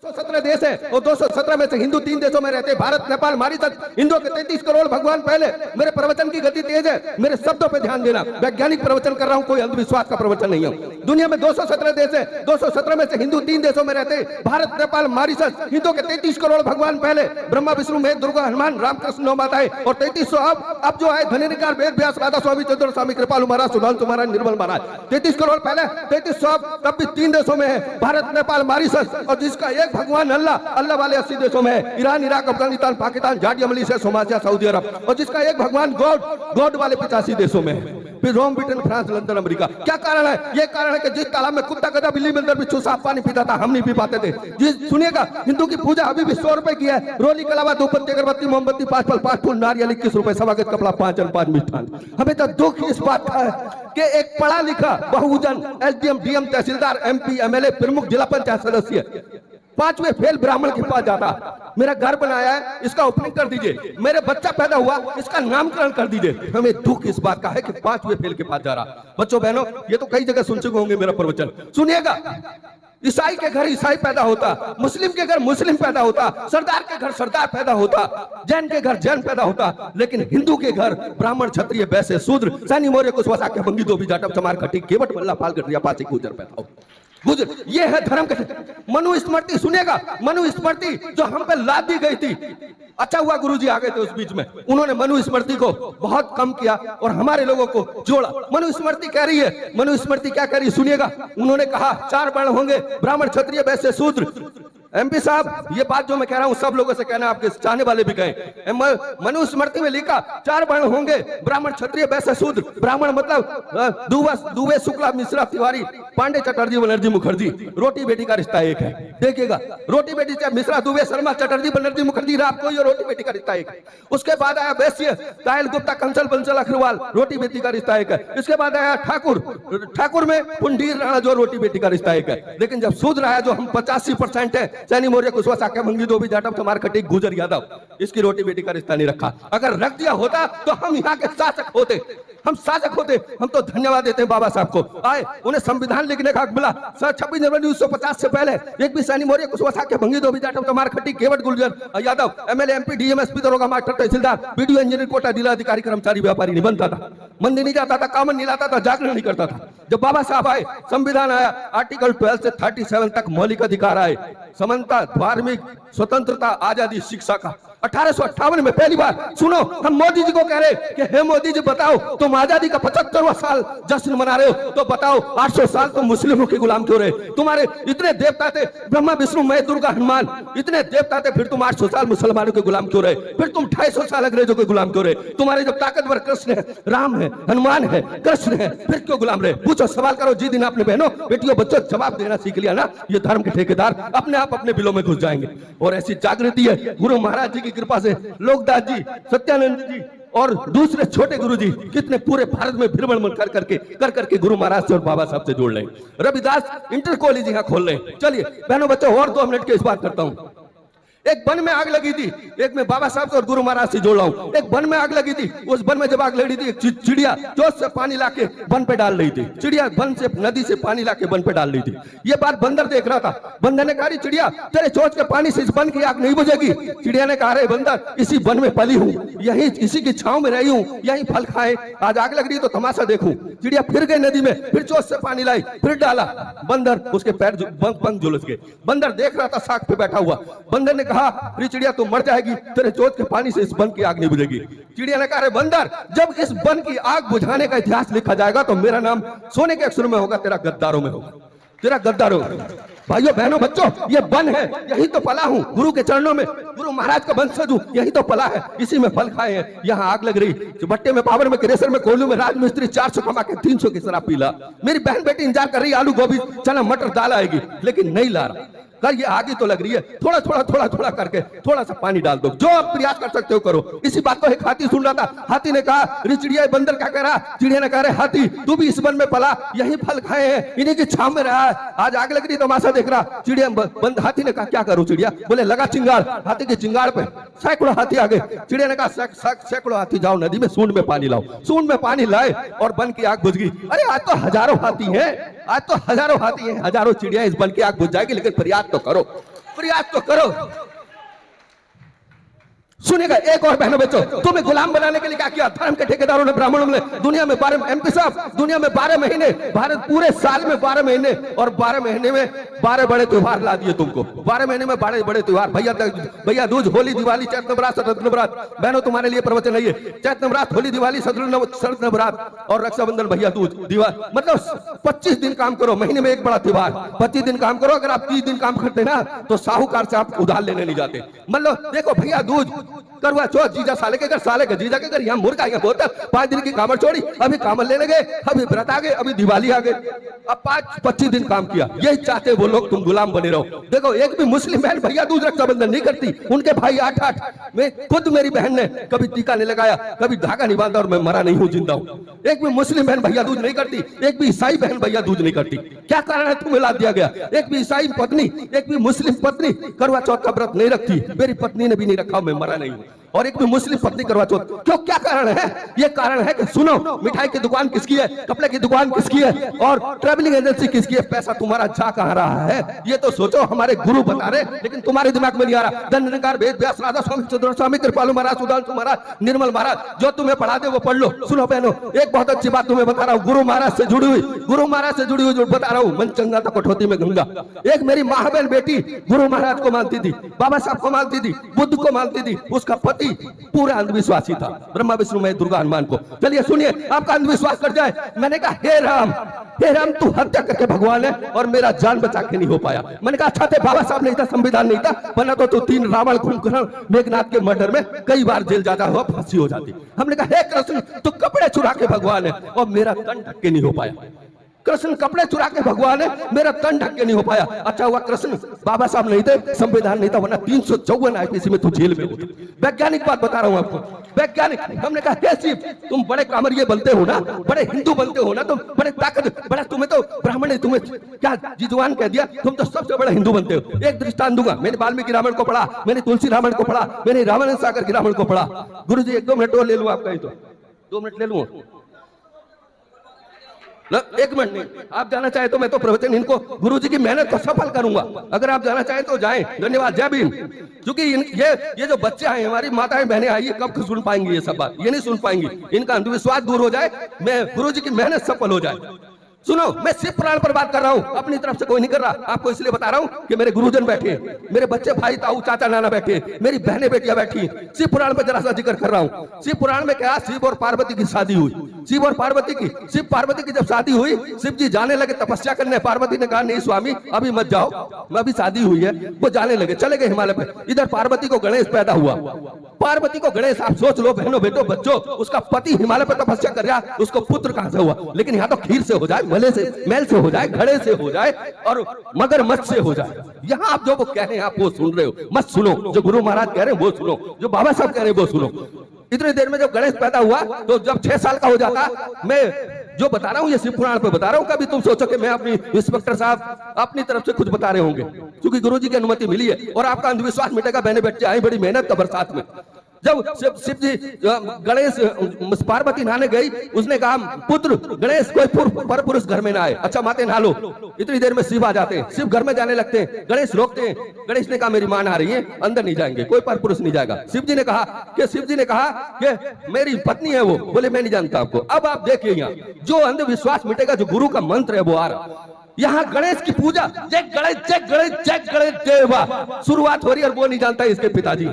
217 देश है और 217 में से हिंदू 3 देशों में रहते हैं, भारत, नेपाल, मॉरिशस। हिंदुओं के 33 करोड़ भगवान पहले। मेरे प्रवचन की गति तेज है, मेरे शब्दों पे ध्यान देना। वैज्ञानिक प्रवचन कर रहा हूं, कोई अंधविश्वास का प्रवचन नहीं है। दुनिया में 217 देश है, 217 में से हिंदू 3 देशों में रहते हैं, भारत, नेपाल, मॉरिशस। हिंदुओं के 33 करोड़ भगवान पहले, ब्रह्मा, विष्णु, महेश, दुर्गा, हनुमान, रामकृष्ण, नौ माताएं। और 3300 अब जो आए धनेनिकार, वेद व्यास, राधा स्वामी, चंद्र स्वामी, कृपालु महाराज, सुधांशु महाराज, निर्मल महाराज। 33 करोड़ पहले, 3300 तब भी 3 देशों में है, भारत, नेपाल, मॉरिशस। और जिसका एक भगवान अल्लाह वाले 80 देशों में है, Iran, Iraq, Afghanistan, Pakistan, Georgia, Malaysia, Somalia, Saudi Arab. और जिसका एक भगवान गॉड वाले 85 देशों में है, फिर रोम, ब्रिटेन, फ्रांस, लंदन, अमेरिका। क्या कारण है? ये कारण है कि जिस तालाब में कुत्ता, गधा, बिल्ली, बंदर, बिच्छू, सांप पानी पीता था, हम नहीं पी पाते थे। जिस सुनिएगा, हिंदू की पूजा अभी भी 100 रुपए की है। रोली के अलावा धूपबत्ती, अगरबत्ती, मोमबत्ती, 5 फल, 5 फूल, नारियल 21 रुपए, सवागत कपड़ा 5 अन्न, 5 मिष्ठान। हमें तो दुख इस बात का है कि एक पढ़ा लिखा बहुजन एसडीएम, डीएम, तहसीलदार, एमपी, एमएलए, प्रमुख जिला पंचायत सदस्य 5वें फेल ब्राह्मण के पास जाता। मेरा घर बनाया है, इसका ओपनिंग कर दीजिए। मेरे बच्चा पैदा हुआ, इसका नामकरण कर दीजिए। हमें दुख इस बात का है कि 5वें फेल के पास जा रहा। बच्चों बहनों, ये तो कई जगह सुन चुके होंगे मेरा प्रवचन। सुनिएगा, ईसाई के घर ईसाई पैदा होता, मुस्लिम के घर मुस्लिम पैदा होता, सरदार के घर सरदार पैदा होता, जैन के घर जैन पैदा होता, लेकिन हिंदू के घर ब्राह्मण, क्षत्रिय, वैश्य, शूद्र, सैनी, मौर्य, कुशवाहा, बंगी, धोबी, जाटव, चमार, खट्टी, केवट, मल्ला, पाल, गठरिया, पासी, गुर्जर पैदा होता। गुजर, ये है धर्म के। मनुस्मृति सुनेगा, मनुस्मृति जो हम पे लाद दी गई थी। अच्छा हुआ गुरुजी आ गए थे उस बीच में, उन्होंने मनुस्मृति को बहुत कम किया और हमारे लोगों को जोड़ा। मनुस्मृति कह रही है, मनुस्मृति क्या कह रही है सुनिएगा। उन्होंने कहा 4 वर्ण होंगे, ब्राह्मण, क्षत्रिय, वैश्य, शूद्र। एमपी साहब, ये बात जो मैं कह रहा हूं सब लोगों से कहना, आपके चाहने वाले भी कहें। मनुस्मृति में लिखा 4 वर्ण होंगे, ब्राह्मण, क्षत्रिय, वैश्य, शूद्र। ब्राह्मण मतलब दुबे, शुक्ला, मिश्रा, तिवारी, पांडे, चटर्जी, बनर्जी, मुखर्जी। रोटी बेटी का रिश्ता एक है। देखिएगा, रोटी बेटी चाहे मिश्रा, दुबे, शर्मा, चटर्जी, बनर्जी, मुखर्जी, आपको ये रोटी बेटी का रिश्ता एक है। उसके बाद आया वैश्य, कायल, गुप्ता, कंसल, बंसल, अग्रवाल, रोटी बेटी का रिश्ता एक है। इसके बाद आया ठाकुर, ठाकुर में पुंडीर, राणा, जो रोटी बेटी का रिश्ता एक है। लेकिन जब शूद्र आया, जो हम 85% है, सैनी, मौर्य, कुशवाहा, साक्य, भंगी, धोबी, जाटव, चमार, खट्टी, गुर्जर, यादव, इसकी रोटी बेटी का रिश्ता नहीं रखा। अगर रख दिया होता तो हम यहाँ के शासक होते, हम शासक होते। हम तो धन्यवाद देते हैं बाबा साहब को, आए उन्हें संविधान लिखने का हक मिला। 26 जनवरी 1950 से पहले एक भी सैनी, मौर्य, कुशवाहा, साक्य, भंगी, धोबी, जाटव, चमार, खट्टी, Kewat, Gurjar, Yadav, MLA, MP, DM, SP, दरोगा, मास्टर, तहसीलदार, बीडीओ, इंजीनियर, कोटा, जिला अधिकारी, कर्मचारी, व्यापारी नहीं बनता था, मंदिर नहीं जाता था, कामन नहीं लाता था, जागरण नहीं करता था। जब बाबा साहब आए, संविधान आया, आर्टिकल 12 से 37 तक मौलिक अधिकार आए, समानता, धार्मिक स्वतंत्रता, आजादी, शिक्षा का। 1858 में पहली बार सुनो, हम मोदी जी को कह रहे कि हे मोदी जी बताओ, तुम आजादी का 75वां साल जश्न मना रहे हो, तो बताओ 800 साल तुम मुस्लिमों के गुलाम क्यों रहे? तुम्हारे इतने देवता थे, ब्रह्मा, विष्णु, महेश, दुर्गा, हनुमान, इतने देवता थे, फिर तुम 800 साल मुसलमानों के गुलाम क्यों रहे? फिर तुम 250 साल अंग्रेजों के गुलाम क्यों रहे? तुम्हारे जब ताकतवर कृष्ण है, राम है, हनुमान है, कृष्ण है, फिर क्यों गुलाम रहे? पूछो, सवाल करो। जी दिन आपने बहनों, बेटियों, बच्चों जवाब देना सीख लिया ना, ये धर्म के ठेकेदार अपने आप अपने बिलों में घुस जाएंगे। और ऐसी जागृति है गुरु महाराज जी की कृपा से, लोकदास जी, सत्यानंद जी और दूसरे छोटे गुरु जी कितने पूरे भारत में भ्रमण कर करके गुरु महाराज से और बाबा साहब से जोड़ लें। रविदास इंटर कॉलेज यहाँ खोल लें। चलिए बहनों बच्चों, और 2 मिनट की इस बात करता हूँ। एक वन में आग लगी थी, एक में बाबा साहब और गुरु महाराज से जोड़ रहा हूं। एक वन में आग लगी थी, उस वन में जब आग लगी थी, एक चिड़िया चोंच से पानी लाके वन पे डाल रही थी। चिड़िया वन से, नदी से पानी लाके वन पे डाल रही थी। ये बात बंदर देख रहा था। बंदर ने कहा, चिड़िया तेरे चोंच के पानी से इस वन की आग नहीं बुझेगी। चिड़िया ने कहा, अरे बंदर, इसी वन में पली हूँ, यही इसी की छांव में रही हूँ, यही फल खाए, आज आग लग रही तो तमाशा देखूं। चिड़िया फिर गई नदी में, फिर चोंच से पानी लाई, फिर डाला। बंदर, उसके पैर पंख झुलस गए। बंदर देख रहा था साग पे बैठा हुआ। बंदर ने कहा, चिड़िया तू मर जाएगी, तेरे चोंच के पानी से इस वन की आग नहीं बुझेगी। चिड़िया ने कहा, अरे बंदर, जब इस वन की आग बुझाने का इतिहास लिखा जाएगा तो मेरा नाम सोने के अक्षरों में होगा, तेरा गद्दारों में होगा, तेरा गद्दारों में। भाइयों बहनों बच्चों, ये वन है, यही तो पला हूँ, गुरु के चरणों में, गुरु महाराज का वंशज हूँ, यही तो पला है, इसी में फल खाए हैं। यहाँ आग लग रही, भट्टे में, पावर में, क्रेशर में, कोयलू में, राजमिस्त्री 400 कमा के 300 की शराब पीला। मेरी बहन बेटी इंतजार कर रही, आलू, गोभी, चना, मटर, दाल आएगी, लेकिन नहीं ला रहा। कल ये आगे तो लग रही है, थोड़ा थोड़ा थोड़ा थोड़ा करके थोड़ा सा पानी डाल दो, जो आप प्रयास कर सकते हो करो। इसी बात को एक हाथी सुन रहा था। हाथी ने कहा, रे चिड़िया, बंदर क्या कह रहा? चिड़िया ने कहा, अरे हाथी, तू भी इस वन में पला, यही फल खाए हैं, इन्हीं की छांव में रहा है, आज आग लग रही तमाशा देख रहा। चिड़िया, हाथी ने कहा, क्या करूं? चिड़िया बोले, लगा चिंगाड़। हाथी की चिंगाड़ पे सैकड़ों हाथी आ गए। चिड़िया ने कहा, सैकड़ों हाथी जाओ नदी में, सूंड में पानी लाओ। सूंड में पानी लाए और वन की आग बुझ गई। अरे आज तो हजारों हाथी हैं, आज तो हजारों हाथी हैं, हजारों चिड़िया, इस वन की आग बुझ जाएगी, लेकिन प्रयास तो करो। प्रयास तो करो। सुनेगा एक और बहनों बच्चों, तुम्हें गुलाम बनाने के लिए क्या किया धर्म के ठेकेदारों ने, ब्राह्मणों ने। दुनिया में 12 MP साहब, दुनिया में 12 महीने, भारत पूरे साल में 12 महीने, और 12 महीने में 12 बड़े त्योहार ला दिए तुमको। 12 महीने में 12 बड़े त्योहार, भैया दूज, होली, दिवाली, चैत नवरात, शरद नवरात। बहनों तुम्हारे लिए प्रवचन है ये, चैत नवरात, होली, दिवाली, शरद नवरात और रक्षाबंधन, भैया दूज, दिवाली। मतलब 25 दिन काम करो, महीने में एक बड़ा त्योहार। 25 दिन काम करो। अगर आप 30 दिन काम करते ना तो साहूकार से आप उधार लेने नहीं जाते। मतलब देखो भैया दूज, करवा चौथ, जीजा साले के घर, साले के जीजा के घर, यहाँ मुर्गा, यहाँ बोतल, 5 दिन की कामर छोड़ी, अभी कामर लेने गए, अभी व्रत आ गए, अभी दिवाली आ गए, अब 25 दिन काम किया। यही चाहते वो लोग तुम गुलाम बने रहो। देखो एक भी मुस्लिम बहन भैया दूज रक्षाबंधन नहीं करती, उनके भाई 8-8 में, खुद मेरी बहन ने कभी टीका नहीं लगाया, कभी धागा नहीं बांधा और मैं मरा नहीं हूं, जिंदा हूं। एक भी मुस्लिम बहन भैया दूज नहीं करती, एक भी ईसाई बहन भैया दूज नहीं करती। क्या कारण है तुम्हें ला दिया गया? एक भी ईसाई पत्नी, एक भी मुस्लिम पत्नी करवा चौथ का व्रत नहीं रखती। मेरी पत्नी ने भी नहीं रखा, मैं मरा नहीं हूं। और एक भी मुस्लिम पत्नी करवा चौथ क्यों? क्या कारण है? ये कारण है कि सुनो, मिठाई की दुकान किसकी है, कपड़े की दुकान किसकी है और ट्रैवलिंग एजेंसी किसकी है? पैसा तुम्हारा जा कहां रहा है ये तो सोचो। हमारे गुरु बता रहे, लेकिन तुम्हारे दिमाग में नहीं आ रहा। दंडकार, वेद व्यास, राधा स्वामी, चंद्र स्वामी, कृपालु महाराज, सुधांशु महाराज, निर्मल महाराज, जो तुम्हें पढ़ा दे वो पढ़ लो। सुनो बहनों, एक बहुत अच्छी बात तुम्हें बता रहा हूँ, गुरु महाराज से जुड़ी हुई, गुरु महाराज से जुड़ी हुई जो बता रहा हूँ। मन चंगा था कठौती में गंगा। एक मेरी माँ बहन बेटी गुरु महाराज को मानती थी, बाबा साहब को मानती थी, बुद्ध को मानती थी। उसका पति पूरा अंधविश्वासी था, ब्रह्मा विष्णु महेश दुर्गा हनुमान को। चलिए सुनिए, आपका अंधविश्वास कर जाए। मैंने कहा हे राम तू हत्या करके भगवान है और मेरा जान बचा के नहीं हो पाया। मैंने कहा अच्छा थे बाबा साहब नहीं था, संविधान नहीं था, वरना तो 3 रावण कुंभकर्ण मेघनाथ के मर्डर में कई बार जेल जाता हुआ फांसी हो जाती। हमने कहा हे कृष्ण तू कपड़े चुरा के भगवान है और मेरा तन ढक के नहीं हो पाया। कृष्ण कपड़े चुरा के भगवान है, मेरा तन ढक के नहीं हो पाया। अच्छा हुआ कृष्ण बाबा साहब नहीं थे, संविधान नहीं था, वरना 354 IPC में तू जेल में होता। वैज्ञानिक बात बता रहा हूं आपको, वैज्ञानिक। हमने कहा हे शिव तुम बड़े कामरिये बनते हो ना, बड़े हिंदू बनते हो ना, तुम बड़े ताकत, बड़ा तुम्हें तो ब्राह्मण ने तुम्हें क्या जिजवान कह दिया, तुम तो सबसे बड़े हिंदू बनते हो। एक दृष्टांत दूंगा, मैंने वाल्मीकि रामायण को पढ़ा, मैंने तुलसी रामायण को पढ़ा, मैंने रामायण सागर की रामायण को पढ़ा। गुरु जी 1-2 मिनट और ले लूं आपका, ही तो 2 मिनट ले लूं। 1 मिनट नहीं, आप जाना चाहे तो मैं तो प्रवचन इनको गुरुजी की मेहनत को सफल करूंगा। अगर आप जाना चाहें तो जाएं। धन्यवाद, जय भीम। क्योंकि ये जो बच्चे हैं, हमारी माताएं बहनें आई, ये कब सुन पाएंगी ये सब बात? ये नहीं सुन पाएंगी। इनका अंधविश्वास दूर हो जाए, मैं गुरुजी की मेहनत सफल हो जाए। सुनो, मैं शिव पुराण पर बात कर रहा हूँ, अपनी तरफ से कोई नहीं कर रहा। आपको इसलिए बता रहा हूँ कि मेरे गुरुजन बैठे, मेरे बच्चे, भाई, ताऊ, चाचा, नाना बैठे, मेरी बहनें बेटियां बैठी। शिव पुराण पर जरा सा जिक्र कर रहा हूँ। शिव पुराण में क्या, शिव और पार्वती की शादी हुई। शिव और पार्वती की, शिव पार्वती की जब शादी हुई, शिव जी जाने लगे तपस्या करने। पार्वती ने कहा नहीं स्वामी अभी मत जाओ, अभी शादी हुई है। वो जाने लगे, चले गए हिमालय पे। इधर पार्वती को गणेश पैदा हुआ। पार्वती को गणेश, आप सोच लो बहनों बेटो बच्चों, उसका पति हिमालय पर तपस्या कर रहा, उसको पुत्र कहां से हुआ? लेकिन यहाँ तो खीर से हो जाए, मैल से हो जाए, घड़े से हो जाए और मगरमच्छ से हो जाए। यहाँ आप जो वो कह रहे हैं आप वो सुन रहे हो, मत सुनो। जो गुरु महाराज कह रहे हैं वो सुनो, जो बाबा साहब कह रहे हैं वो सुनो। इतनी देर में जब गणेश पैदा हुआ तो जब 6 साल का हो जाता, मैं जो बता रहा हूँ ये शिव पुराण पे बता रहा हूँ। कभी तुम सोचो कि मैं अपनी इंस्पेक्टर साहब अपनी तरफ से कुछ बता रहे होंगे, क्योंकि गुरुजी की अनुमति मिली है और आपका अंधविश्वास मिटेगा। बहने बच्चे आए बड़ी मेहनत का बरसात में। जब शिव जी गणेश पार्वती नहाने गई, उसने कहा पुत्र गणेश कोई पर पुरुष घर में ना आए। अच्छा माते नहा लो। इतनी देर में शिव आ जाते हैं, शिव घर में जाने लगते हैं, गणेश रोकते हैं। गणेश ने कहा मेरी मां नहा रही है, अंदर नहीं जाएंगे, कोई पर पुरुष नहीं जाएगा। शिव जी ने कहा कि मेरी पत्नी है वो। बोले मैं नहीं जानता आपको। अब आप देखिए यहाँ जो अंधविश्वास मिटेगा, जो गुरु का मंत्र है वो आ रहा। यहाँ गणेश की पूजा, जय गणेश जय गणेश जय गणेश देवा शुरुआत हो रही है और वो नहीं जानता इसके पिताजी।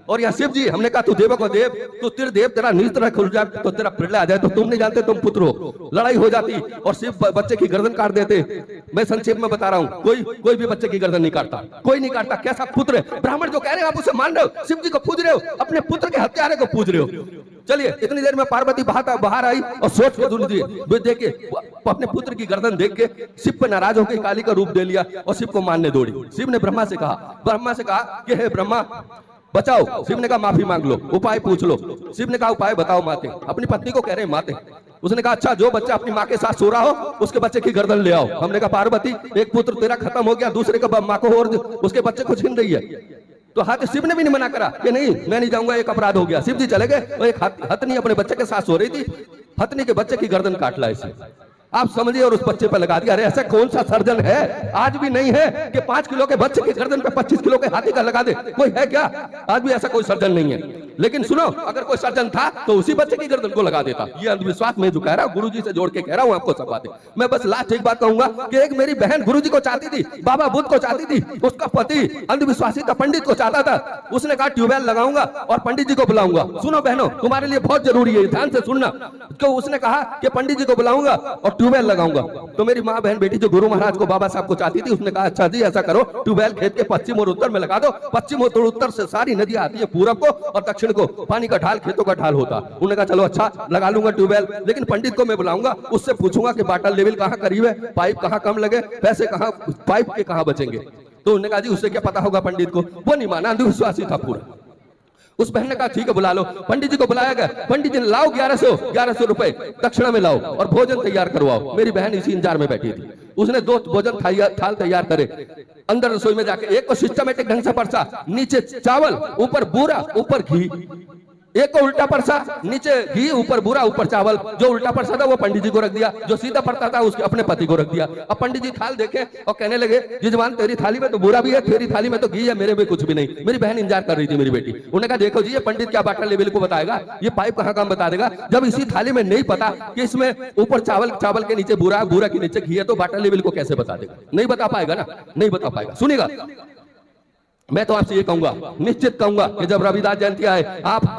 और यहाँ शिव जी, हमने कहा तू देवक और देव, तू त्रिदेव, तेरा नेत्र खुल जाए तो तेरा प्रलय आ जाए, तो तुम नहीं जानते तुम पुत्र हो। लड़ाई हो जाती और शिव बच्चे की गर्दन काट देते। मैं संक्षेप में बता रहा हूँ, कोई भी बच्चे की गर्दन नहीं काटता, कोई नहीं काटता। कैसा पुत्र है? ब्राह्मण जो कह रहे हैं आप उसे मान रहे हो, शिव जी को पूज रहे हो, अपने पुत्र के हत्यारे को पूज रहे हो। चलिए इतनी देर में पार्वती बाहर आई और सोच के देख के अपने पुत्र की गर्दन देख के शिव पे नाराज होकर काली का रूप दे लिया और शिव को मारने दौड़ी। शिव ने ब्रह्मा से कहा कि हे ब्रह्मा बचाओ। शिव ने कहा माफी मांग लो, उपाय पूछ लो। शिव ने कहा उपाय बताओ माते। अपनी पत्नी को कह रहे हैं माते। उसने कहा अच्छा जो बच्चा अपनी माँ के साथ सो रहा हो उसके बच्चे की गर्दन ले आओ। हमने कहा पार्वती एक पुत्र तेरा खत्म हो गया, दूसरे का माँ को और उसके बच्चे को छीन रही है। तो हाथ शिव ने भी नहीं मना करा कि नहीं मैं नहीं जाऊंगा, एक अपराध हो गया। शिव जी चले गए और एक हथनी अपने बच्चे के साथ सो रही थी, हथनी के बच्चे की गर्दन काट ला। आप समझिए और उस बच्चे पर लगा दिया। अरे ऐसा कौन सा सर्जन है, आज भी नहीं है कि 5 किलो के बच्चे की गर्दन पे 25 किलो के हाथी का लगा दे, कोई है क्या? आज भी ऐसा कोई सर्जन नहीं है। लेकिन सुनो, अगर कोई सर्जन था तो उसी बच्चे की गर्दन को लगा देता। ये अंधविश्वास मैं जो कह रहा हूं, गुरुजी से जोड़ के कह रहा हूं आपको सब बातें। मैं बस लास्ट एक बात कहूंगा कि एक मेरी बहन गुरुजी को चाहती थी, बाबा बुद्ध को चाहती थी, उसका पति अंधविश्वासी था, पंडित को चाहता था। उसने कहा ट्यूबवेल लगाऊंगा और पंडित जी को बुलाऊंगा। सुनो बहनों, तुम्हारे लिए बहुत जरूरी है, ध्यान से सुनना। तो उसने कहा कि पंडित जी को बुलाऊंगा और ट्यूबवेल लगाऊंगा। तो मेरी माँ बहन बेटी जो गुरु महाराज को बाबा साहब को चाहती थी, उसने कहा अच्छा जी ऐसा करो, ट्यूबवेल खेत के पश्चिम और उत्तर में लगा दो। पश्चिम और उत्तर से सारी नदियां आती है, पूरब को और दक्षिण को पानी का ढाल, खेतों का ढाल होता। उन्होंने कहा चलो अच्छा लगा लूंगा ट्यूबवेल, लेकिन पंडित को मैं बुलाऊंगा, उससे पूछूंगा कि वाटर लेवल कहाँ करीब है, पाइप कहाँ कम लगे, पैसे कहाँ पाइप के कहाँ बचेंगे। तो उन्होंने कहा जी उससे क्या पता होगा पंडित को। वो नहीं माना, अंधविश्वासी था पूरा। उस बहन ने कहा ठीक है बुला लो। पंडित जी को बुलाया गया। पंडित जी ने लाओ 1100 रुपए दक्षिणा में लाओ और भोजन तैयार करवाओ। मेरी बहन इसी इंतजार में बैठी थी। उसने 2 भोजन थाल तैयार करे, अंदर रसोई में जाके एक को सिस्टमेटिक ढंग से परसा, नीचे चावल, ऊपर बूरा, ऊपर घी। एक को उल्टा परसा, नीचे घी, ऊपर बूरा, ऊपर चावल। जो उल्टा परसा था वो पंडित जी को रख दिया, जो सीधा परसा था उसके अपने पति को रख दिया। अब पंडित जी थाल देखे और कहने लगे यजमान तेरी थाली में तो बूरा भी है, तेरी थाली में तो घी है, मेरे में कुछ भी नहीं। मेरी बहन इंतजार कर रही थी, मेरी बेटी। उन्होंने कहा देखो जी ये पंडित क्या वाटर लेवल को बताएगा, ये पाइप कहाँ काम बता देगा। जब इसी थाली में नहीं पता कि इसमें ऊपर चावल, चावल के नीचे बूरा, बूरा के नीचे घी है, तो वाटर लेवल को कैसे बता देगा? नहीं बता पाएगा ना, नहीं बता पाएगा। सुनिएगा, मैं तो आपसे ये कहूंगा, निश्चित कहूंगा कि जब रविदास जयंती आए आप